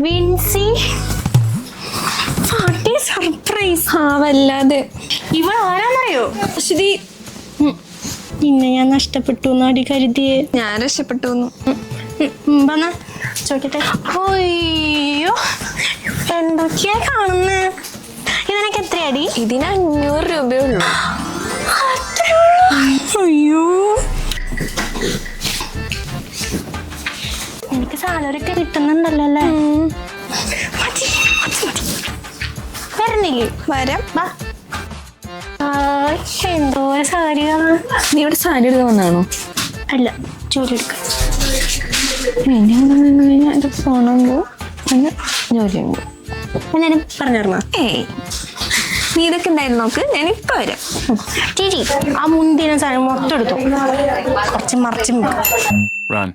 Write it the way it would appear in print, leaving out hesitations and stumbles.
Vincy party surprise. ആ വല്ലാതെ. ഇവൾ ആരാന്നറിയോ? ശ്രീ നിന്നെ ഞാൻ നഷ്ടപ്പെട്ടു എന്നാടി കരുതിയേ. ഞാൻ രക്ഷപ്പെട്ടു. വന്ന ചോദിക്കട്ടെ. അയ്യോ എന്തൊക്കെയാ കാണുന്നേ? ഇതിനൊക്കെ എത്രയാടി? ഇതിന് 500 രൂപയുള്ളൂ. അയ്യോ എനിക്ക് സാലറി ഒക്കെ കിട്ടുന്നുണ്ടല്ലോ അല്ലേ? വരണില്ലേ? വരാം. വാ. എന്തോ സാരികളാ. നീ ഇവിടെ സാരി എടുക്കാൻ വന്നാണോ? അല്ല, ജോലി എടുക്കാം. എന്റെ ഫോണുമ്പോ ജോലി ഉണ്ടോ ഞാനും പറഞ്ഞിരുന്നോ? ഏയ് നീ ഇതൊക്കെ ഉണ്ടായിരുന്നു നോക്ക്. ഞാനിപ്പോ വരാം. ചേച്ചി ആ മുന്തിന സാധനം മൊത്തം എടുത്തു, കുറച്ച് മറിച്ചും Run.